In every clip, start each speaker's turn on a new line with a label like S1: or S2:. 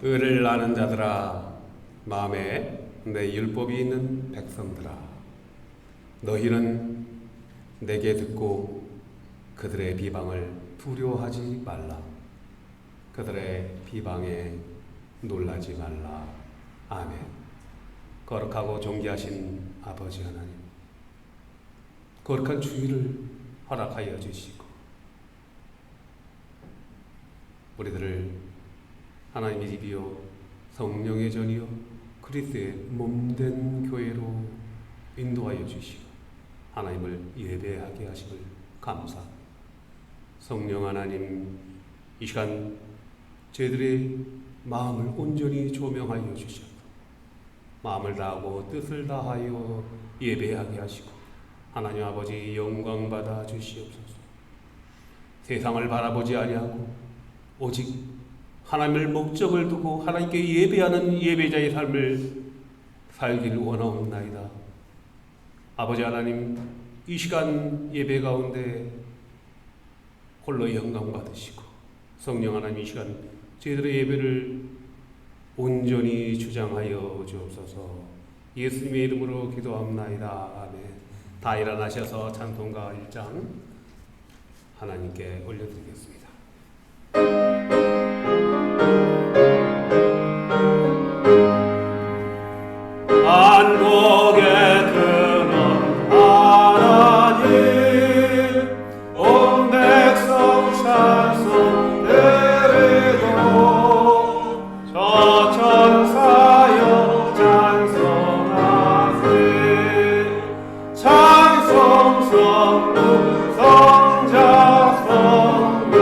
S1: 의를 아는 자들아, 마음에 내 율법이 있는 백성들아, 너희는 내게 듣고 그들의 비방을 두려워하지 말라. 그들의 비방에 놀라지 말라. 아멘. 거룩하고 존귀하신 아버지 하나님, 거룩한 주일을 허락하여 주시고 우리들을 하나님의 집이요 성령의 전이요 그리스도의 몸된 교회로 인도하여 주시고 하나님을 예배하게 하심을 감사. 성령 하나님, 이 시간 저희들의 마음을 온전히 조명하여 주셔서 마음을 다하고 뜻을 다하여 예배하게 하시고 하나님 아버지 영광 받아 주시옵소서. 세상을 바라보지 아니하고 오직 하나님을 목적을 두고 하나님께 예배하는 예배자의 삶을 살기를 원하옵나이다. 아버지 하나님, 이 시간 예배 가운데 홀로 영광 받으시고 성령 하나님, 이 시간 저희들의 예배를 온전히 주장하여 주옵소서. 예수님의 이름으로 기도합나이다. 아멘. 다 일어나셔서 찬송가 1장 하나님께 올려드리겠습니다. 안복의 근원 하나님, 온 백성 찬송 드리고 저 천사여 찬송하세. 찬송 성부 성자 성령.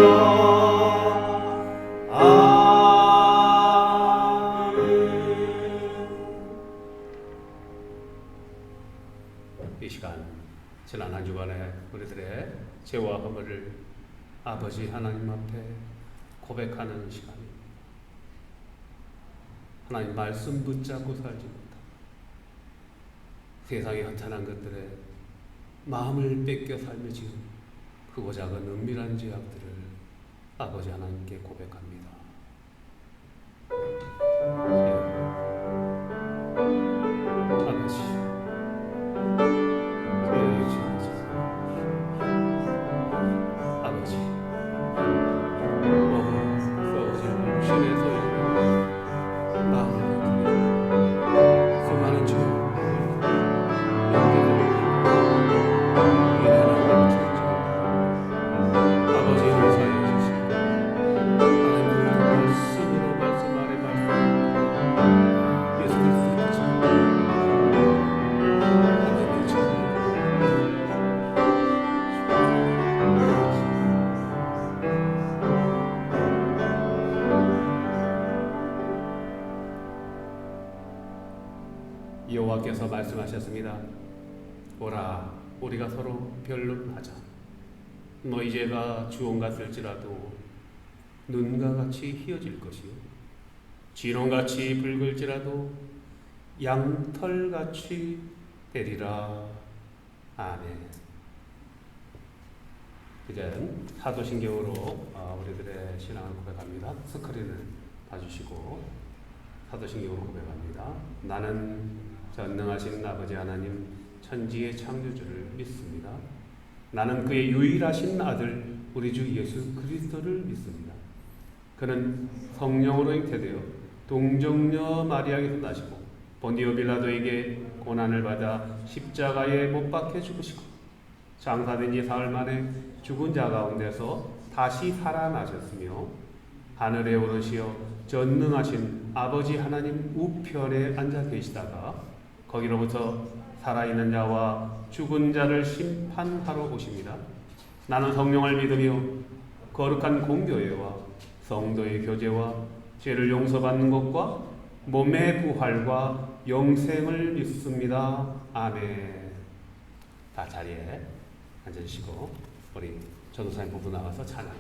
S1: 이 시간 지난 한 주간에 우리들의 죄와 허물을 아버지 하나님 앞에 고백하는 시간입니다. 하나님 말씀 붙잡고 살지 못하고 세상의 허탄한 것들에 마음을 뺏겨 살며 지은 크고 작은 은밀한 죄악들을 아버지 하나님께 고백합니다. 아버지, 여호와께서 말씀하셨습니다. 오라, 우리가 서로 변론하자. 너희 죄가 주홍 같을지라도 눈과 같이 희어질 것이요 진홍같이 붉을지라도 양털같이 되리라. 아멘. 이제는 사도신경으로 우리들의 신앙을 고백합니다. 스크린을 봐주시고 사도신경으로 고백합니다. 나는 전능하신 아버지 하나님 천지의 창조주를 믿습니다. 나는 그의 유일하신 아들 우리 주 예수 그리스도를 믿습니다. 그는 성령으로 잉태되어 동정녀 마리아에게서 나시고 본디오 빌라도에게 고난을 받아 십자가에 못 박혀 죽으시고 장사된 지 사흘 만에 죽은 자 가운데서 다시 살아나셨으며 하늘에 오르시어 전능하신 아버지 하나님 우편에 앉아 계시다가 거기로부터 살아있는 자와 죽은 자를 심판하러 오십니다. 나는 성령을 믿으며 거룩한 공교회와 성도의 교제와 죄를 용서받는 것과 몸의 부활과 영생을 믿습니다. 아멘. 다 자리에 앉으시고 우리 전도사님 부부 나가서 찬양.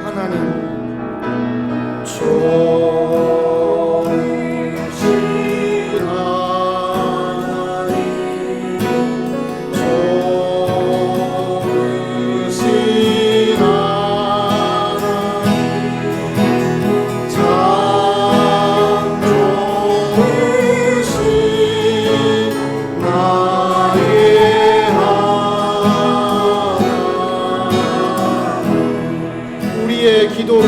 S2: 하나님, 좋으신 하나님, 좋으신 하나님, 참 좋으신 나의 하나님. 우리의 기도를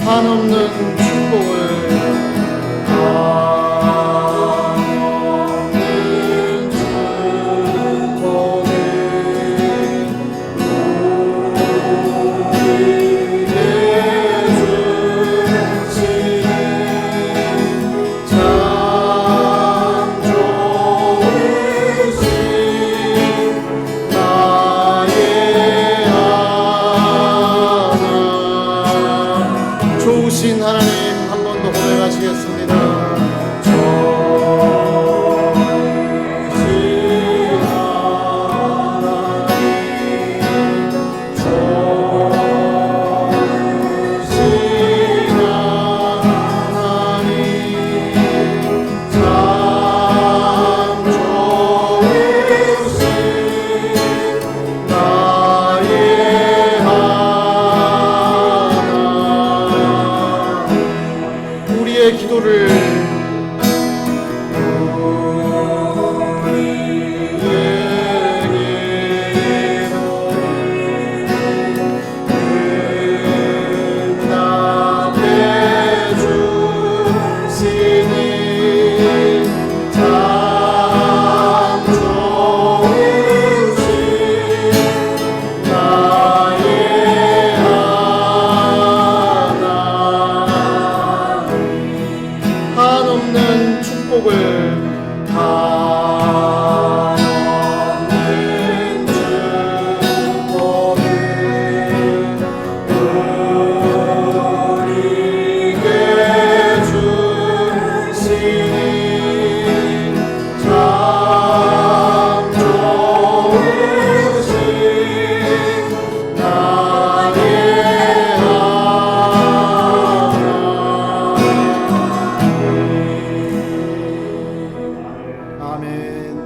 S2: 한없는 축복을 한없는 축복을 우리에게 주시니 참 좋으신 나의 좋으신 하나님, 한 번 더 고백하시겠습니다. 좋으신 하나님, 좋으신 하나님, 참 좋으신 나의 우리의 기도를 응답해 주시니 참 좋으신 나의 한없는 축복을 한없는 축복을 우리에게 주시니 참 좋으신 나의 아멘.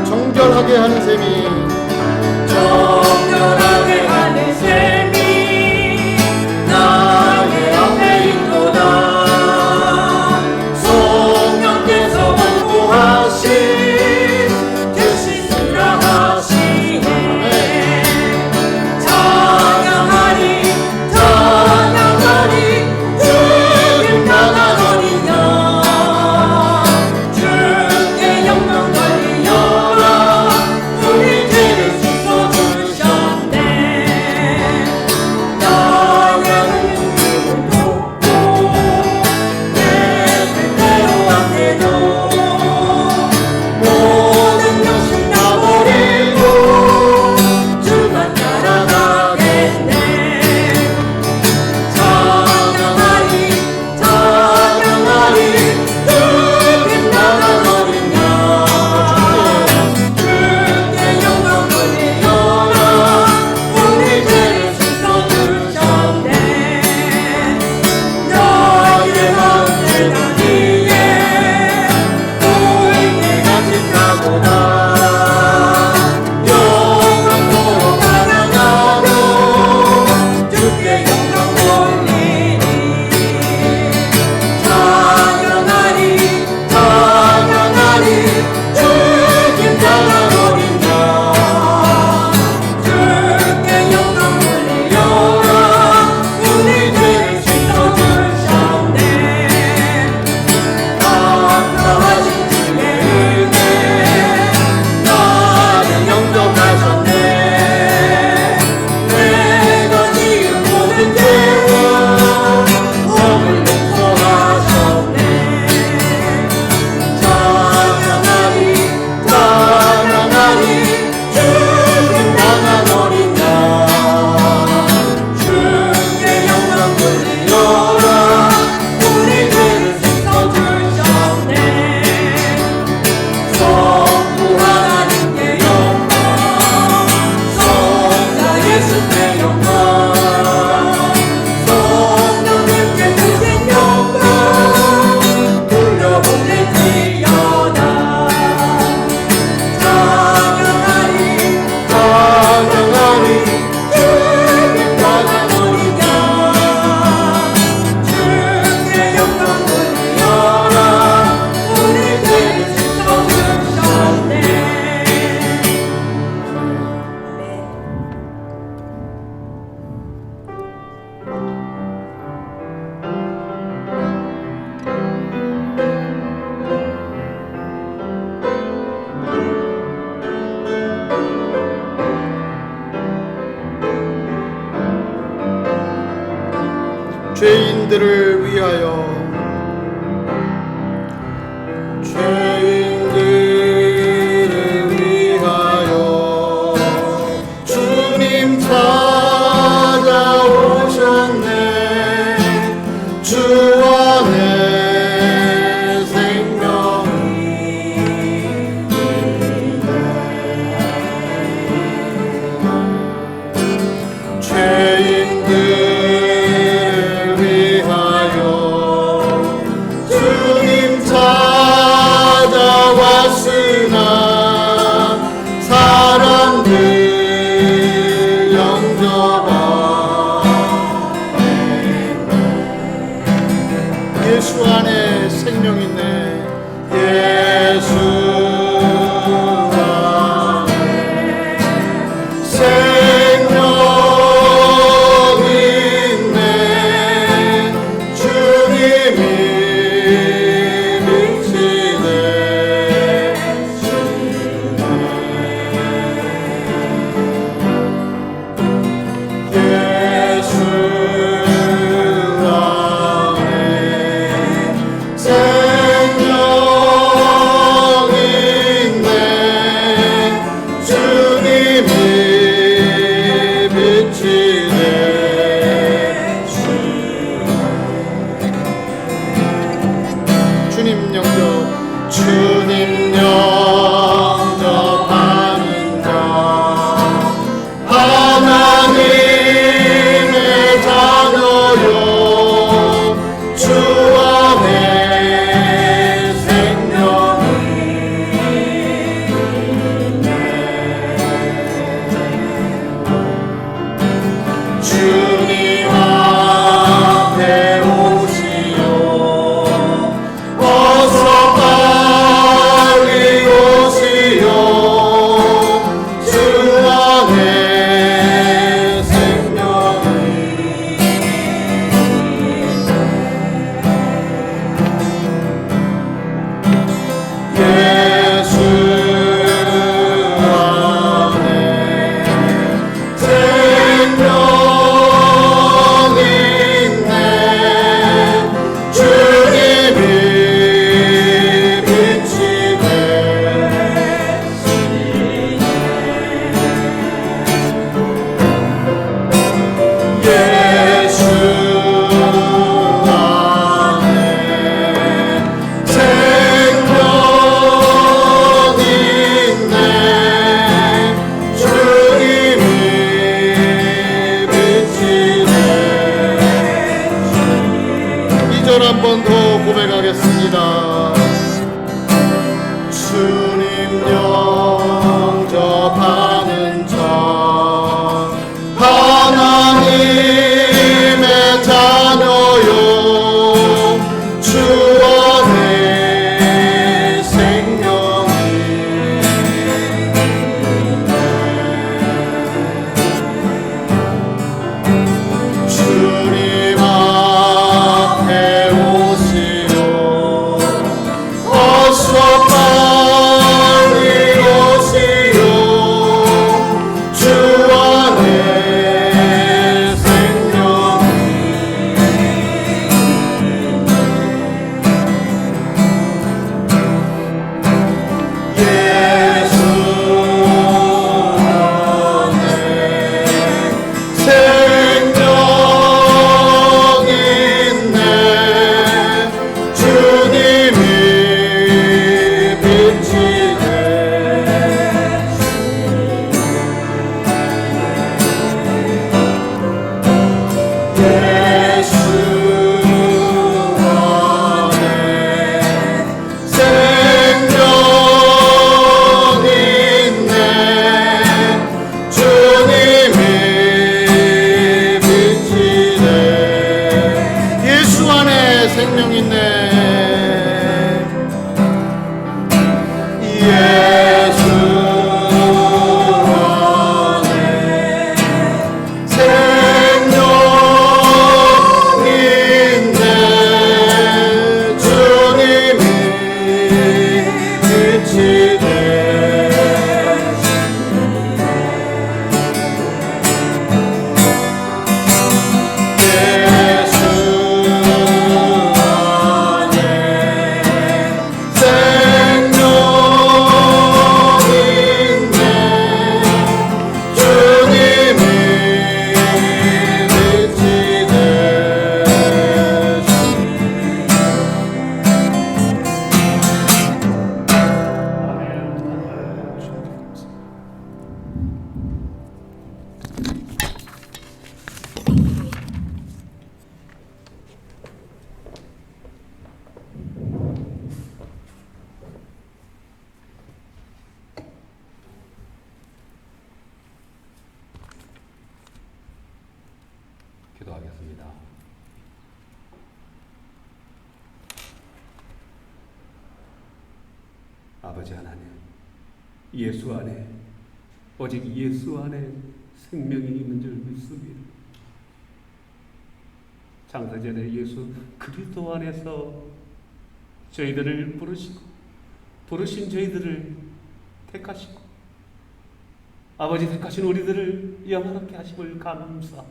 S2: 정결하게 하는 셈이
S3: 정결하게 하는 셈이 나의 앞에 있도다. 성령께서 공부하신 계시니라 하시네. 찬양하리 찬양하리 주님 나가거리냐. 주께 영광 돌리여라. 우리 죄를 씻어주신
S2: 죄인들을 위하여 죄인들을 위하여 주님 찾아오셨네. 주 안에 생명이 있네. 죄인들을 위하여 주님 찾아왔으나 사람들 영접하네. 예수 안에 생명 있네. 예수 안에 생명 있네. 주님이 빛이 예수 안에 생명 있네. 주님이 빛이 주님 영접 주님 영접하는 자 하나님의 자녀요. 주 안에 생명이 있네. 주님 앞에 오시오. 어서 빨리 오시오. 주 안에 생명이 예수 안에 생명 있네. 주님이 빛이 되시네. 예수 안에 생명 있네. 주님이 빛이 되시네. 2절 한 번 더 고백하겠습니다. 주님 영접하는 자 하나님의 자녀요. 주 안에 생명이 있네. 주님 앞에 오시오. 어서 빨리 오시오. 주 안에 생명이 예수 안에 생명 있네. 주님이 빛이 예수 안에 생명 있네. 주님이 빛이 예수 안에 생명 있네. 예수 안에 생명 있네. 주님이 빛이 되시네. 예수
S1: 아버지 하나님, 예수 안에, 오직 예수 안에 생명이 있는 줄 믿습니다. 장사전에 예수 그리스도 안에서 저희들을 부르시고 부르신 저희들을 택하시고 아버지 택하신 우리들을 영원하게 하심을 감사.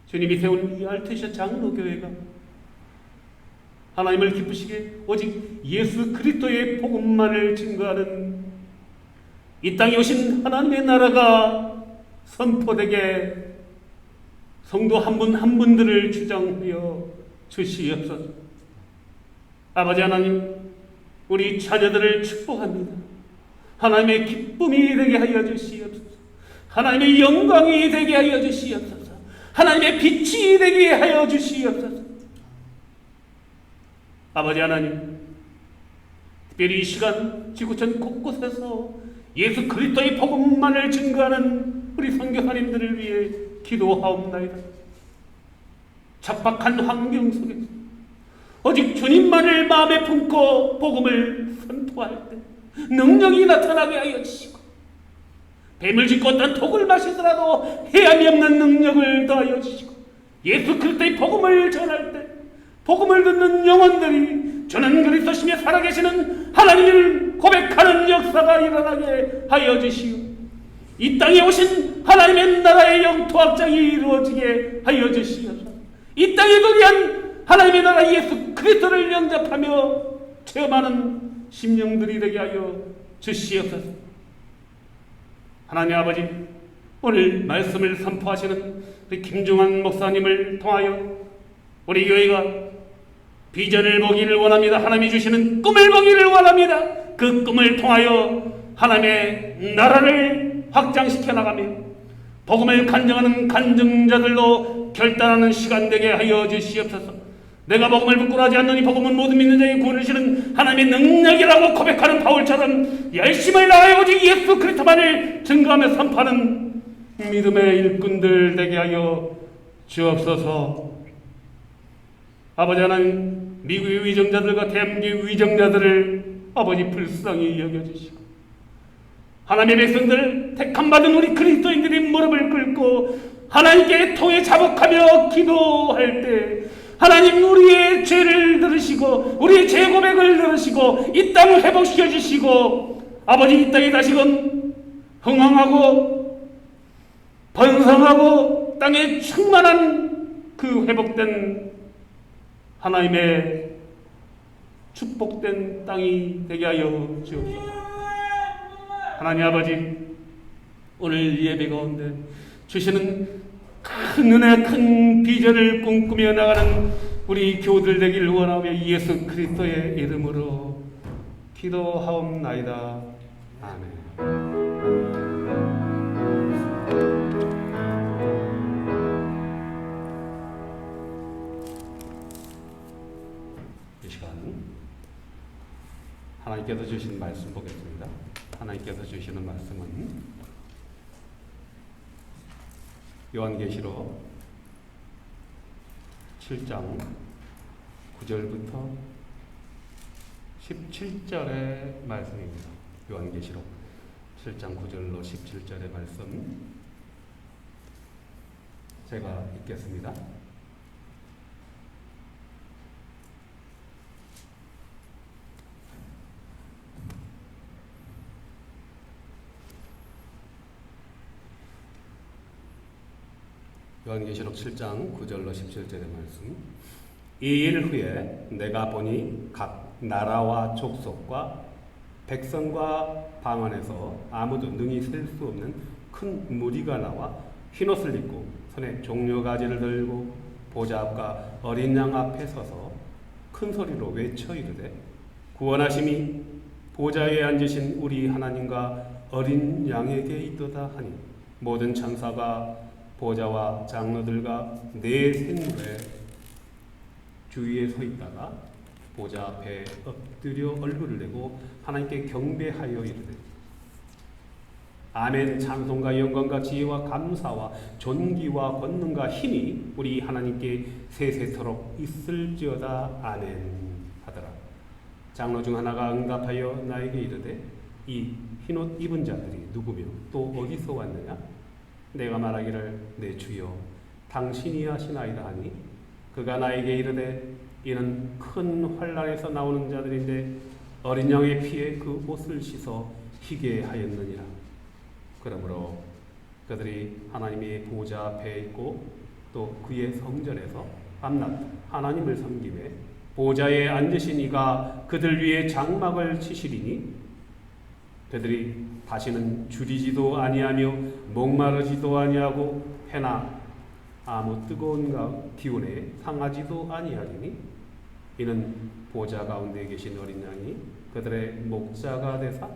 S1: 주님이 세운 이 알테시아 장로교회가 하나님을 기쁘시게 오직 예수 그리스도의 복음만을 증거하는 이 땅에 오신 하나님의 나라가 선포되게 성도 한 분 한 분들을 주장하여 주시옵소서. 아버지 하나님, 우리 자녀들을 축복합니다. 하나님의 기쁨이 되게 하여 주시옵소서. 하나님의 영광이 되게 하여 주시옵소서. 하나님의 빛이 되게 하여 주시옵소서. 아버지 하나님, 특별히 이 시간 지구촌 곳곳에서 예수 그리스도의 복음만을 증거하는 우리 선교사님들을 위해 기도하옵나이다. 척박한 환경 속에서 오직 주님만을 마음에 품고 복음을 선포할 때 능력이 나타나게 하여 주시고, 뱀을 짚고 어떤 독을 마시더라도 해함이 없는 능력을 더하여 주시고, 예수 그리스도의 복음을 전할 때 복음을 듣는 영혼들이 주는 그리스도시며 살아계시는 하나님을 고백하는 역사가 일어나게 하여 주시오. 이 땅에 오신 하나님의 나라의 영토 확장이 이루어지게 하여 주시옵소서. 이 땅에 거리한 하나님의 나라 예수 그리스도를 영접하며 체험하는 심령들이 되게 하여 주시옵소서. 하나님 아버지, 오늘 말씀을 선포하시는 우리 김중환 목사님을 통하여 우리 교회가 비전을 보기를 원합니다. 하나님이 주시는 꿈을 보기를 원합니다. 그 꿈을 통하여 하나님의 나라를 확장시켜 나가며 복음을 간증하는 간증자들로 결단하는 시간 되게 하여 주시옵소서. 내가 복음을 부끄러워하지 않느니 복음은 모든 믿는 자에게 구원을 주시는 하나님의 능력이라고 고백하는 바울처럼 열심을 다하여 오직 예수 그리스도만을 증거하며 선포하는 믿음의 일꾼들 되게 하여 주옵소서. 아버지 하나님, 미국의 위정자들과 대한민국의 위정자들을 아버지 불쌍히 여겨주시고, 하나님의 백성들 택함받은 우리 그리스도인들이 무릎을 꿇고 하나님께 통해 자복하며 기도할 때 하나님 우리의 죄를 들으시고 우리의 죄 고백을 들으시고 이 땅을 회복시켜 주시고, 아버지 이 땅에 다시금 흥황하고 번성하고 땅에 충만한 그 회복된 하나님의 축복된 땅이 되게 하여 주옵소서. 하나님 아버지, 오늘 예배 가운데 주시는 큰 은혜, 큰 비전을 꿈꾸며 나가는 우리 교우들 되기를 원하며 예수 그리스도의 이름으로 기도하옵나이다. 아멘. 이 시간 하나님께서 주신 말씀 보겠습니다. 하나님께서 주시는 말씀은 요한계시록 7장 9절부터 17절의 말씀입니다. 요한계시록 7장 9절로 17절의 말씀 제가 읽겠습니다. 요한계시록 7장 9절로 17절의 말씀. 이 일 후에 내가 보니 각 나라와 족속과 백성과 방언에서 아무도 능히 셀 수 없는 큰 무리가 나와 흰옷을 입고 손에 종려가지를 들고 보좌 앞과 어린 양 앞에 서서 큰 소리로 외쳐 이르되 구원하심이 보좌에 앉으신 우리 하나님과 어린 양에게 있도다 하니 모든 천사가 보좌와 장로들과 네 생물의 주위에 서 있다가 보좌 앞에 엎드려 얼굴을 내고 하나님께 경배하여 이르되 아멘. 찬송과 영광과 지혜와 감사와 존귀와 권능과 힘이 우리 하나님께 세세토록 있을지어다. 아멘 하더라. 장로 중 하나가 응답하여 나에게 이르되 이 흰옷 입은 자들이 누구며 또 어디서 왔느냐? 내가 말하기를 내 주여 당신이 하시나이다 하니 그가 나에게 이르되 이는 큰 환란에서 나오는 자들인데 어린 양의 피에 그 옷을 씻어 희게 하였느니라. 그러므로 그들이 하나님의 보좌 앞에 있고 또 그의 성전에서 밤낮 하나님을 섬기매 보좌에 앉으신 이가 그들 위에 장막을 치시리니 그들이 다시는 줄이지도 아니하며 목마르지도 아니하고 해나 아무 뜨거운 기운에 상하지도 아니하리니 이는 보좌 가운데 계신 어린 양이 그들의 목자가 되사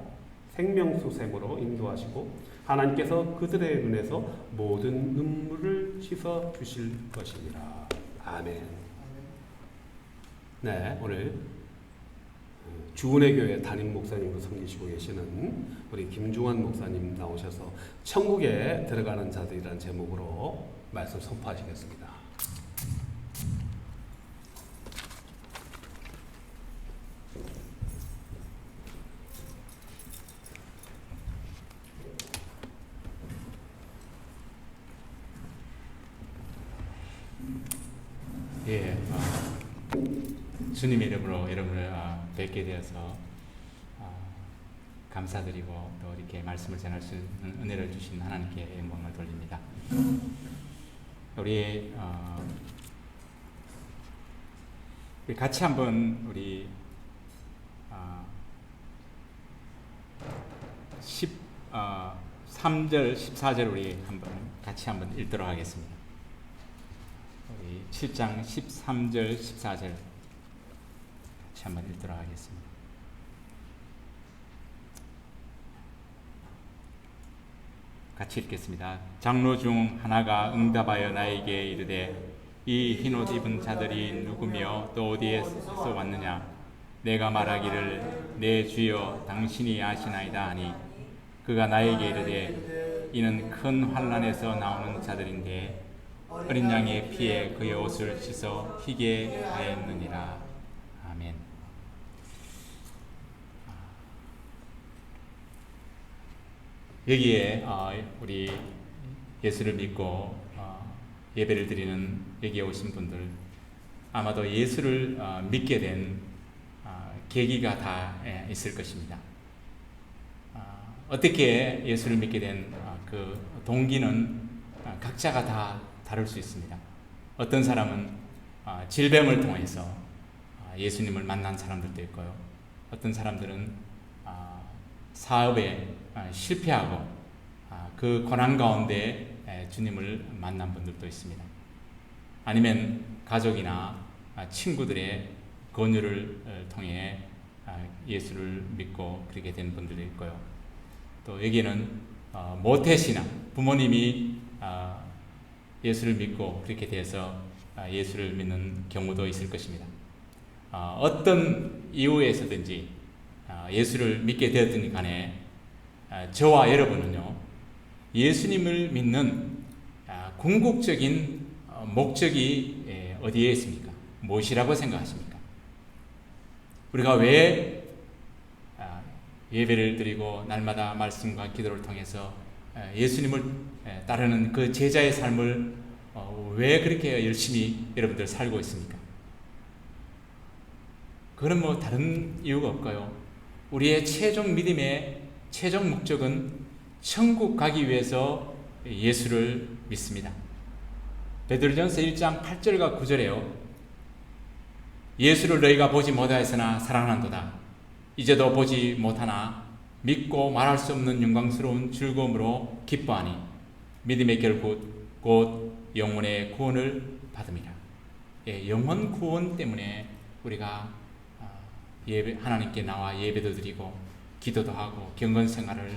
S1: 생명수샘으로 인도하시고 하나님께서 그들의 눈에서 모든 눈물을 씻어 주실 것이니라. 아멘. 네, 오늘 주은혜 교회 담임 목사님으로 섬기시고 계시는 우리 김중환 목사님 나오셔서 천국에 들어가는 자들이라는 제목으로 말씀 선포하시겠습니다.
S4: 예, 주님의 이름으로 여러분을 뵙게 되어서 감사드리고 또 이렇게 말씀을 전할 수 있는 은혜를 주신 하나님께 영광을 돌립니다. 우리 같이 한번 우리 13절, 14절 우리 같이 한번 읽도록 하겠습니다. 우리 7장 13절, 14절 같이 한번 읽도록 하겠습니다. 같이 읽겠습니다. 장로 중 하나가 응답하여 나에게 이르되 이 흰옷 입은 자들이 누구며 또 어디에서 왔느냐? 내가 말하기를 내 주여 당신이 아시나이다 하니 그가 나에게 이르되 이는 큰 환란에서 나오는 자들인데 어린 양의 피에 그의 옷을 씻어 희게 하였느니라. 아멘. 여기에 우리 예수를 믿고 예배를 드리는 여기에 오신 분들 아마도 예수를 믿게 된 계기가 다 있을 것입니다. 어떻게 예수를 믿게 된 그 동기는 각자가 다 다를 수 있습니다. 어떤 사람은 질병을 통해서 예수님을 만난 사람들도 있고요. 어떤 사람들은 사업에 실패하고 그 고난 가운데 주님을 만난 분들도 있습니다. 아니면 가족이나 친구들의 권유를 통해 예수를 믿고 그렇게 된 분들도 있고요. 또 여기는 모태신앙, 부모님이 예수를 믿고 그렇게 돼서 예수를 믿는 경우도 있을 것입니다. 어떤 이유에서든지 예수를 믿게 되었든 간에 저와 여러분은요, 예수님을 믿는 궁극적인 목적이 어디에 있습니까? 무엇이라고 생각하십니까? 우리가 왜 예배를 드리고 날마다 말씀과 기도를 통해서 예수님을 따르는 그 제자의 삶을 왜 그렇게 열심히 여러분들 살고 있습니까? 그건 뭐 다른 이유가 없고요. 우리의 최종 믿음의 최종 목적은 천국 가기 위해서 예수를 믿습니다. 베드로전서 1장 8절과 9절에요. 예수를 너희가 보지 못하였으나 사랑하는도다. 이제도 보지 못하나 믿고 말할 수 없는 영광스러운 즐거움으로 기뻐하니 믿음의 결국 곧 영혼의 구원을 받음이라. 예, 영혼 구원 때문에 우리가 예배, 하나님께 나와 예배도 드리고 기도도 하고 경건 생활을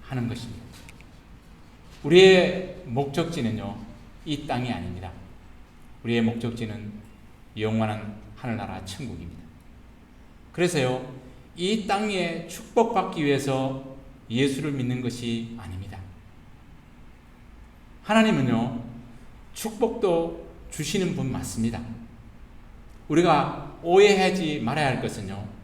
S4: 하는 것입니다. 우리의 목적지는요, 이 땅이 아닙니다. 우리의 목적지는 영원한 하늘나라 천국입니다. 그래서요, 이 땅에 축복받기 위해서 예수를 믿는 것이 아닙니다. 하나님은요, 축복도 주시는 분 맞습니다. 우리가 오해하지 말아야 할 것은요,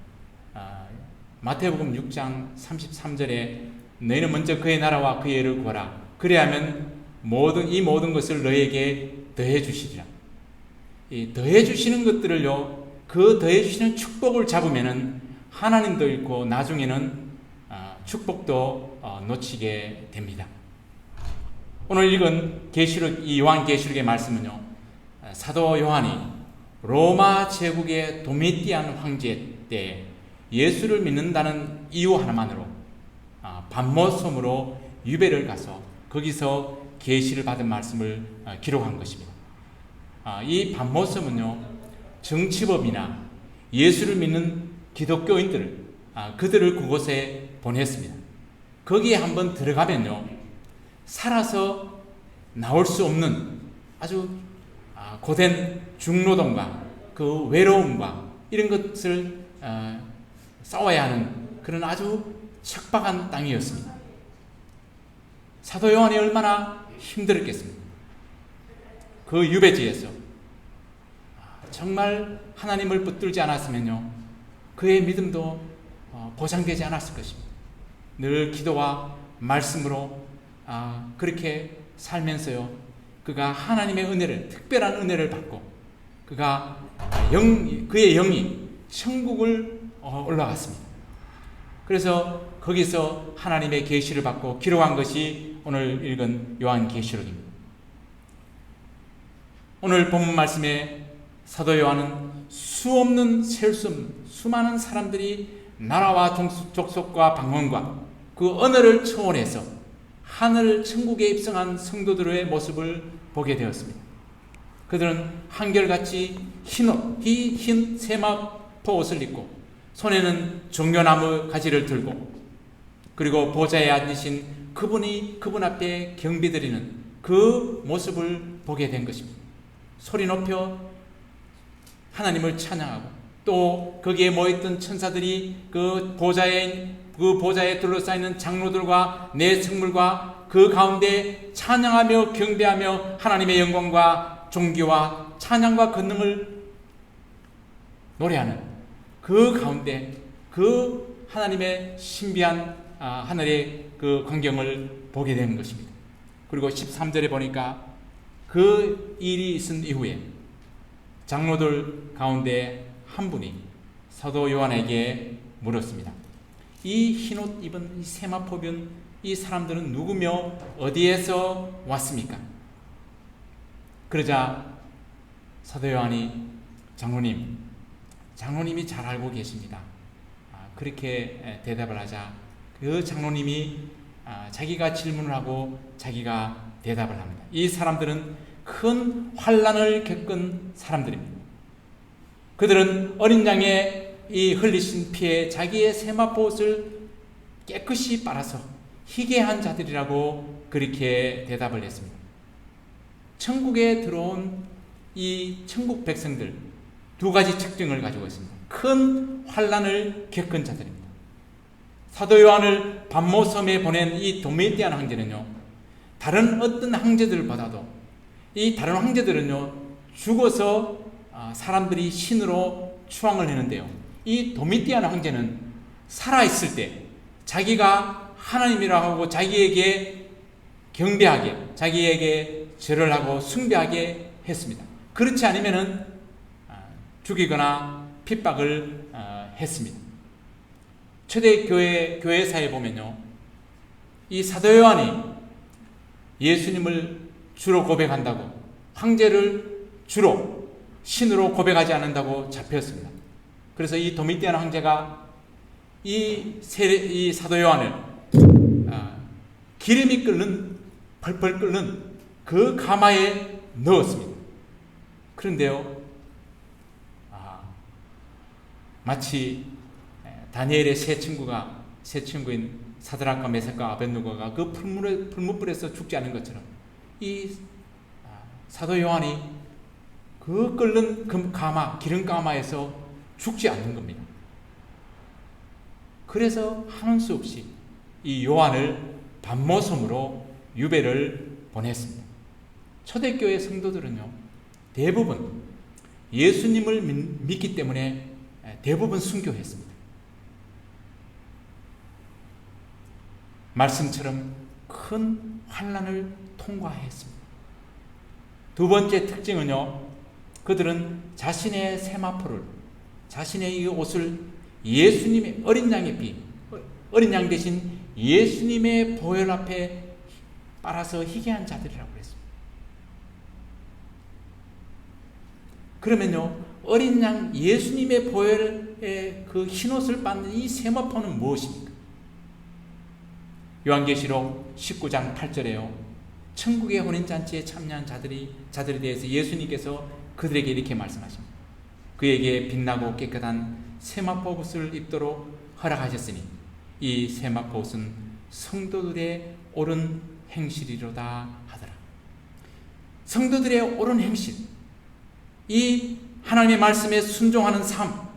S4: 마태복음 6장 33절에 너희는 먼저 그의 나라와 그의 의를 구하라. 그래야면 이 모든 것을 너희에게 더해 주시리라. 이 더해 주시는 것들을요, 그 더해 주시는 축복을 잡으면은 하나님도 잃고 나중에는 축복도 놓치게 됩니다. 오늘 읽은 계시록, 이 요한계시록의 말씀은요, 사도 요한이 로마 제국의 도미티안 황제 때 예수를 믿는다는 이유 하나만으로 반모섬으로 유배를 가서 거기서 계시를 받은 말씀을 기록한 것입니다. 이 반모섬은요, 정치범이나 예수를 믿는 기독교인들을 그들을 그곳에 보냈습니다. 거기에 한번 들어가면요, 살아서 나올 수 없는 아주 고된 중노동과 그 외로움과 이런 것을 싸워야 하는 그런 아주 척박한 땅이었습니다. 사도 요한이 얼마나 힘들었겠습니까? 그 유배지에서 정말 하나님을 붙들지 않았으면요, 그의 믿음도 보장되지 않았을 것입니다. 늘 기도와 말씀으로 그렇게 살면서요, 그가 하나님의 은혜를, 특별한 은혜를 받고 그의 영이 천국을 올라갔습니다. 그래서 거기서 하나님의 계시를 받고 기록한 것이 오늘 읽은 요한계시록입니다. 오늘 본문 말씀에 사도 요한은 수없는 셀 수 없는 수많은 사람들이 나라와 족속과 방언과 그 언어를 초월해서 하늘 천국에 입성한 성도들의 모습을 보게 되었습니다. 그들은 한결같이 흰 세마포 옷을 입고 손에는 종려나무 가지를 들고, 그리고 보좌에 앉으신 그분 앞에 경배드리는 그 모습을 보게 된 것입니다. 소리 높여 하나님을 찬양하고, 또 거기에 모였던 천사들이 그 보좌에 둘러싸이는 장로들과 내 성물과 그 가운데 찬양하며 경배하며 하나님의 영광과 존귀와 찬양과 권능을 노래하는 그 가운데 그 하나님의 신비한 하늘의 그 광경을 보게 되는 것입니다. 그리고 13절에 보니까 그 일이 있은 이후에 장로들 가운데 한 분이 사도 요한에게 물었습니다. 이 흰옷 입은 이 세마포 입은 이 사람들은 누구며 어디에서 왔습니까? 그러자 사도 요한이 장로님이 잘 알고 계십니다. 그렇게 대답을 하자 그 장로님이 자기가 질문을 하고 자기가 대답을 합니다. 이 사람들은 큰 환난을 겪은 사람들입니다. 그들은 어린 양의 이 흘리신 피에 자기의 세마포 옷을 깨끗이 빨아서 희게 한 자들이라고 그렇게 대답을 했습니다. 천국에 들어온 이 천국 백성들 두 가지 특징을 가지고 있습니다. 큰 환난을 겪은 자들입니다. 사도 요한을 반모섬에 보낸 이 도미티안 황제는요, 다른 어떤 황제들보다도 이 다른 황제들은요 죽어서 사람들이 신으로 추앙을 했는데요, 이 도미티안 황제는 살아있을 때 자기가 하나님이라고 하고 자기에게 경배하게, 자기에게 절을 하고 숭배하게 했습니다. 그렇지 않으면은 죽이거나 핍박을 했습니다. 초대 교회사에 보면요, 이 사도 요한이 예수님을 주로 고백한다고, 황제를 주로 신으로 고백하지 않는다고 잡혔습니다. 그래서 이 도미티안 황제가 이 사도 요한을 기름이 끓는, 펄펄 끓는 그 가마에 넣었습니다. 그런데요, 마치 다니엘의 세 친구인 사드락과 메삭과 아벳느고가 그 풀무불에서 죽지 않은 것처럼 이 사도 요한이 그 끓는 그 기름 가마에서 죽지 않는 겁니다. 그래서 하는 수 없이 이 요한을 반모섬으로 유배를 보냈습니다. 초대교회 성도들은요, 대부분 예수님을 믿기 때문에 대부분 순교했습니다. 말씀처럼 큰 환난을 통과했습니다. 두 번째 특징은요, 그들은 자신의 세마포를, 자신의 이 옷을 예수님의 어린 양 대신 예수님의 보혈 앞에 빨아서 희게한 자들이라고 그랬습니다. 그러면요, 어린 양 예수님의 보혈의 그 흰옷을 받는 이 세마포는 무엇입니까? 요한계시록 19장 8절에요. 천국의 혼인잔치에 참여한 자들에 대해서 예수님께서 그들에게 이렇게 말씀하십니다. 그에게 빛나고 깨끗한 세마포 옷을 입도록 허락하셨으니 이 세마포 옷은 성도들의 옳은 행실이로다 하더라. 성도들의 옳은 행실, 이 하나님의 말씀에 순종하는 삶,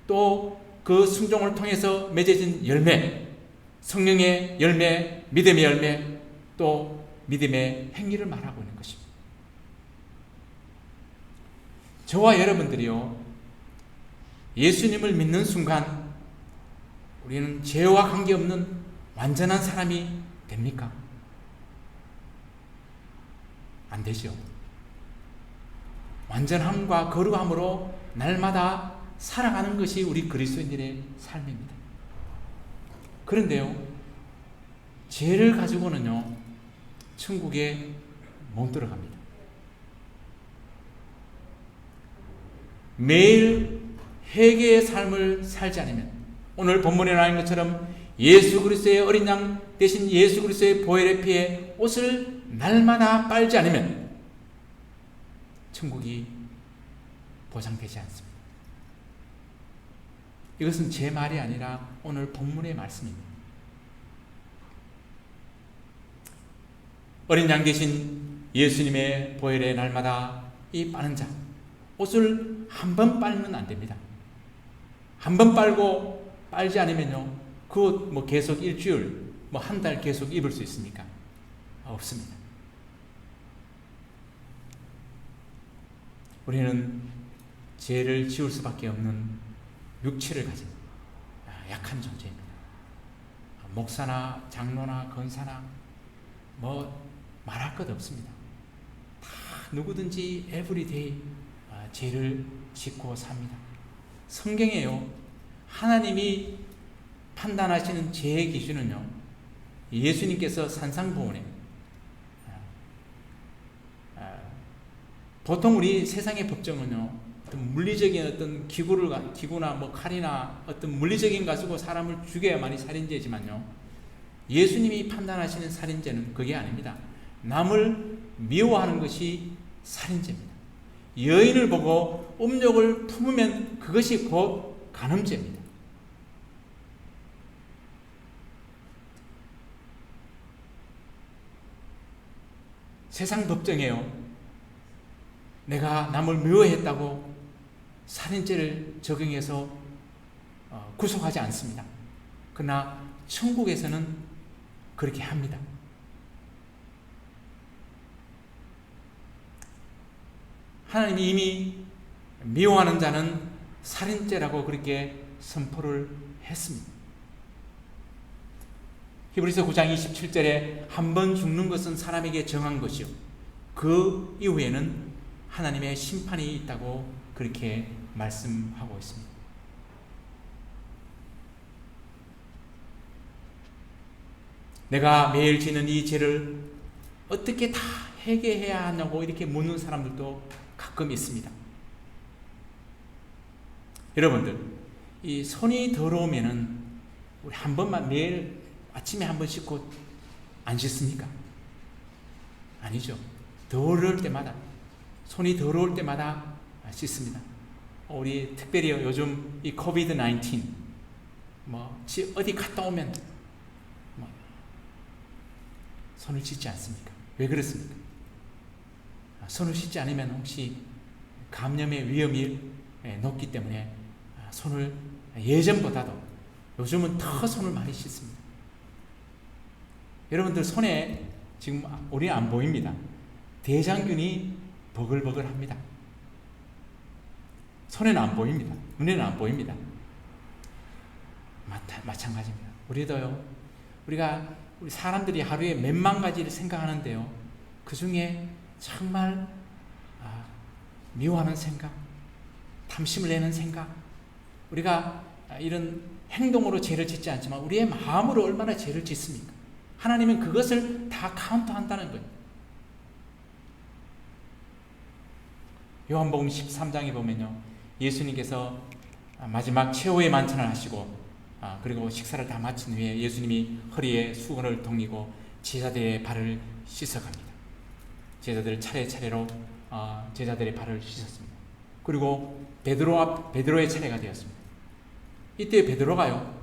S4: 또 그 순종을 통해서 맺어진 열매, 성령의 열매, 믿음의 열매, 또 믿음의 행위를 말하고 있는 것입니다. 저와 여러분들이요, 예수님을 믿는 순간 우리는 죄와 관계없는 완전한 사람이 됩니까? 안 되죠. 완전함과 거룩함으로 날마다 살아가는 것이 우리 그리스도인들의 삶입니다. 그런데요, 죄를 가지고는요, 천국에 못 들어갑니다. 매일 회개의 삶을 살지 않으면, 오늘 본문에 나온 것처럼 예수 그리스도의 어린 양 대신 예수 그리스도의 보혈의 피에 옷을 날마다 빨지 않으면 천국이 보장되지 않습니다. 이것은 제 말이 아니라 오늘 본문의 말씀입니다. 어린 양 대신 예수님의 보혈에 날마다 이 빠는 자, 옷을 한 번 빨면 안 됩니다. 한 번 빨고 빨지 않으면요, 그 옷 뭐 계속 일주일, 뭐 한 달 계속 입을 수 있습니까? 없습니다. 우리는 죄를 지을 수밖에 없는 육체를 가진 약한 존재입니다. 목사나 장로나 권사나 뭐 말할 것 없습니다. 다 누구든지 에브리데이 죄를 짓고 삽니다. 성경에요, 하나님이 판단하시는 죄의 기준은요, 예수님께서 산상보훈에 보통 우리 세상의 법정은요, 어떤 물리적인 어떤 기구나 뭐 칼이나 어떤 물리적인 가지고 사람을 죽여야만이 살인죄지만요, 예수님이 판단하시는 살인죄는 그게 아닙니다. 남을 미워하는 것이 살인죄입니다. 여인을 보고 음욕을 품으면 그것이 곧 간음죄입니다. 세상 법정에요, 내가 남을 미워했다고 살인죄를 적용해서 구속하지 않습니다. 그러나 천국에서는 그렇게 합니다. 하나님이 이미 미워하는 자는 살인죄라고 그렇게 선포를 했습니다. 히브리서 9장 27절에 한 번 죽는 것은 사람에게 정한 것이요, 그 이후에는 하나님의 심판이 있다고 그렇게 말씀하고 있습니다. 내가 매일 지는 이 죄를 어떻게 다 회개해야 하냐고 이렇게 묻는 사람들도 가끔 있습니다. 여러분들, 이 손이 더러우면은 우리 한 번만 매일 아침에 한 번 씻고 안 씻습니까? 아니죠. 더러울 때마다, 손이 더러울 때마다 씻습니다. 우리 특별히 요즘 이 코비드-19 뭐 어디 갔다 오면 뭐 손을 씻지 않습니까? 왜 그렇습니까? 손을 씻지 않으면 혹시 감염의 위험이 높기 때문에 손을 예전보다도 요즘은 더 손을 많이 씻습니다. 여러분들 손에 지금 우리는 안 보입니다. 대장균이 버글버글합니다. 손에는 안 보입니다. 눈에는 안 보입니다. 마찬가지입니다. 우리도요, 우리가 우리 사람들이 하루에 몇만 가지를 생각하는데요. 그 중에 정말 미워하는 생각, 탐심을 내는 생각, 우리가 이런 행동으로 죄를 짓지 않지만 우리의 마음으로 얼마나 죄를 짓습니까? 하나님은 그것을 다 카운트한다는 거예요. 요한복음 13장에 보면요, 예수님께서 마지막 최후의 만찬을 하시고 그리고 식사를 다 마친 후에 예수님이 허리에 수건을 동이고 제자들의 발을 씻어갑니다. 제자들 차례차례로 제자들의 발을 씻었습니다. 그리고 베드로의 차례가 되었습니다. 이때 베드로가요,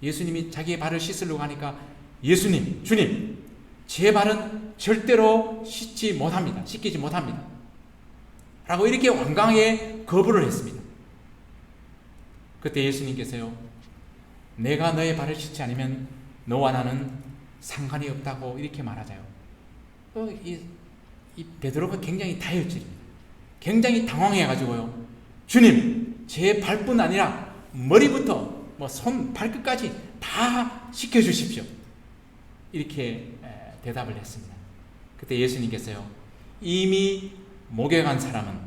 S4: 예수님이 자기의 발을 씻으려고 하니까 예수님, 주님, 제 발은 절대로 씻기지 못합니다. 라고 이렇게 완강하게 거부를 했습니다. 그때 예수님께서요, 내가 너의 발을 씻지 않으면 너와 나는 상관이 없다고 이렇게 말하자요. 이 베드로가 굉장히 다혈질입니다. 굉장히 당황해가지고요, 주님, 제 발뿐 아니라 머리부터 손, 발끝까지 다 씻겨주십시오. 이렇게 대답을 했습니다. 그때 예수님께서요, 이미 목욕한 사람은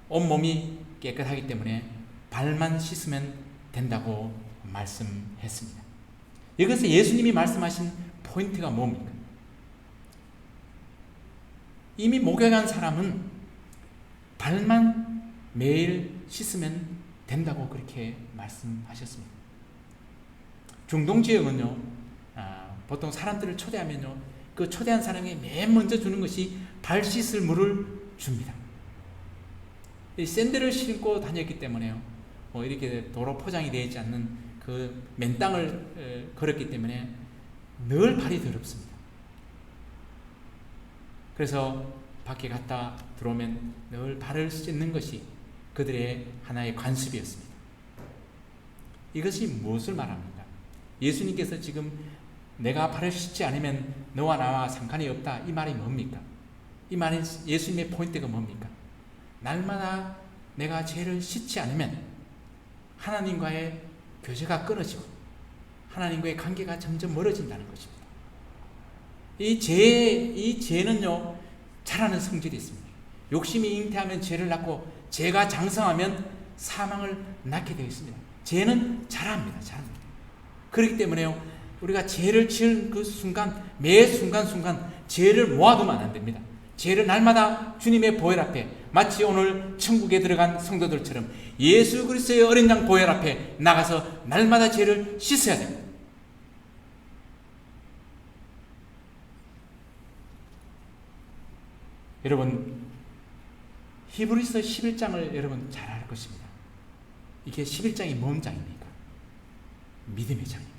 S4: 온몸이 깨끗하기 때문에 발만 씻으면 된다고 말씀했습니다. 여기서 예수님이 말씀하신 포인트가 뭡니까? 이미 목욕한 사람은 발만 매일 씻으면 된다고 그렇게 말씀하셨습니다. 중동 지역은요, 보통 사람들을 초대하면요, 그 초대한 사람이 맨 먼저 주는 것이 발 씻을 물을 줍니다. 이 샌들을 신고 다녔기 때문에요, 이렇게 도로 포장이 되어 있지 않는 그 맨땅을 걸었기 때문에 늘 발이 더럽습니다. 그래서 밖에 갔다 들어오면 늘 발을 씻는 것이 그들의 하나의 관습이었습니다. 이것이 무엇을 말합니까? 예수님께서 지금 내가 발을 씻지 않으면 너와 나와 상관이 없다, 이 말이 뭡니까? 이 말이 예수님의 포인트가 뭡니까? 날마다 내가 죄를 씻지 않으면 하나님과의 교제가 끊어지고 하나님과의 관계가 점점 멀어진다는 것입니다. 이 죄는요, 자라는 성질이 있습니다. 욕심이 잉태하면 죄를 낳고 죄가 장성하면 사망을 낳게 되어 있습니다. 죄는 자랍니다. 그렇기 때문에요, 우리가 죄를 지은 그 순간, 매 순간순간 죄를 모아두면 안 됩니다. 죄를 날마다 주님의 보혈 앞에, 마치 오늘 천국에 들어간 성도들처럼 예수 그리스도의 어린 양 보혈 앞에 나가서 날마다 죄를 씻어야 됩니다. 여러분, 히브리서 11장을 여러분 잘 알 것입니다. 이게 11장이 뭔 장입니까? 믿음의 장입니다.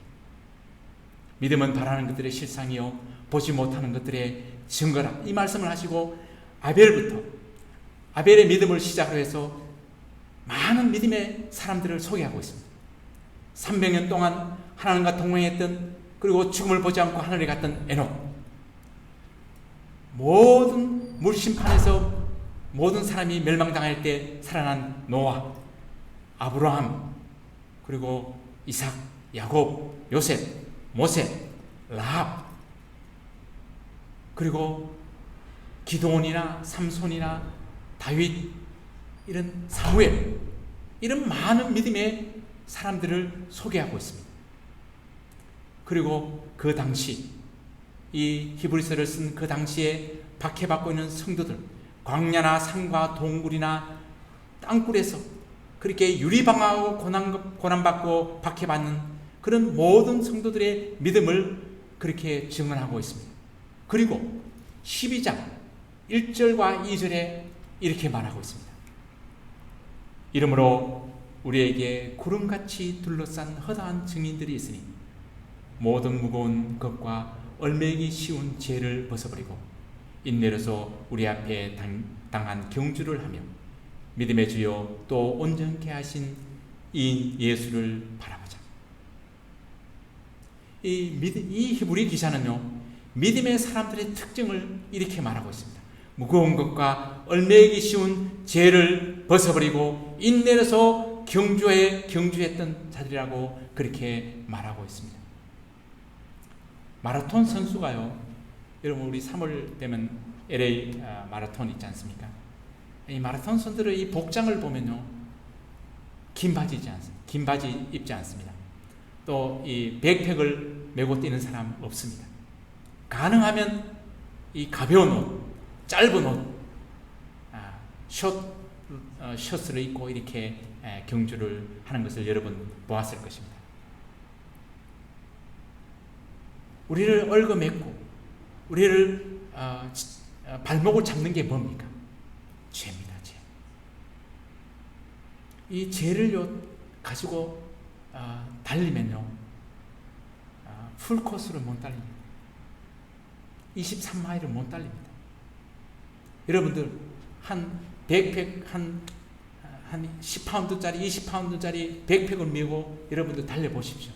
S4: 믿음은 바라는 것들의 실상이요 보지 못하는 것들의 증거라, 이 말씀을 하시고 아벨의 믿음을 시작으로 해서 많은 믿음의 사람들을 소개하고 있습니다. 300년 동안 하나님과 동행했던, 그리고 죽음을 보지 않고 하늘에 갔던 에녹, 모든 물심판에서 모든 사람이 멸망당할 때 살아난 노아, 아브라함, 그리고 이삭, 야곱, 요셉, 모세, 라합, 그리고 기드온이나 삼손이나 다윗, 이런 사무엘, 이런 많은 믿음의 사람들을 소개하고 있습니다. 그리고 그 당시, 이 히브리서를 쓴 그 당시에 박해받고 있는 성도들, 광야나 산과 동굴이나 땅굴에서 그렇게 유리방황하고 고난받고 박해받는 그런 모든 성도들의 믿음을 그렇게 증언하고 있습니다. 그리고 12장 1절과 2절에 이렇게 말하고 있습니다. 이러므로 우리에게 구름같이 둘러싼 허다한 증인들이 있으니 모든 무거운 것과 얼매기 쉬운 죄를 벗어버리고 인내로서 우리 앞에 당한 경주를 하며 믿음의 주요 또 온전케 하신 이 예수를 바라보자. 이 히브리 기사는요, 믿음의 사람들의 특징을 이렇게 말하고 있습니다. 무거운 것과 얼매기 쉬운 죄를 벗어버리고 인내로서 경주했던 자들이라고 그렇게 말하고 있습니다. 마라톤 선수가요, 여러분 우리 3월 되면 LA 마라톤 있지 않습니까? 이 마라톤 선수들의 이 복장을 보면요, 긴 바지 입지 않습니다. 또 이 백팩을 메고 뛰는 사람 없습니다. 가능하면 이 가벼운 옷, 짧은 옷, 셔츠를 입고 이렇게 경주를 하는 것을 여러분 보았을 것입니다. 우리를 얽어맺고 우리를 발목을 잡는 게 뭡니까? 죄입니다. 죄. 이 죄를 가지고 달리면요, 풀코스를 못 달립니다. 23마일을 못 달립니다. 여러분들 한 백팩 한 10파운드짜리 20파운드짜리 백팩을 메고 여러분들 달려보십시오.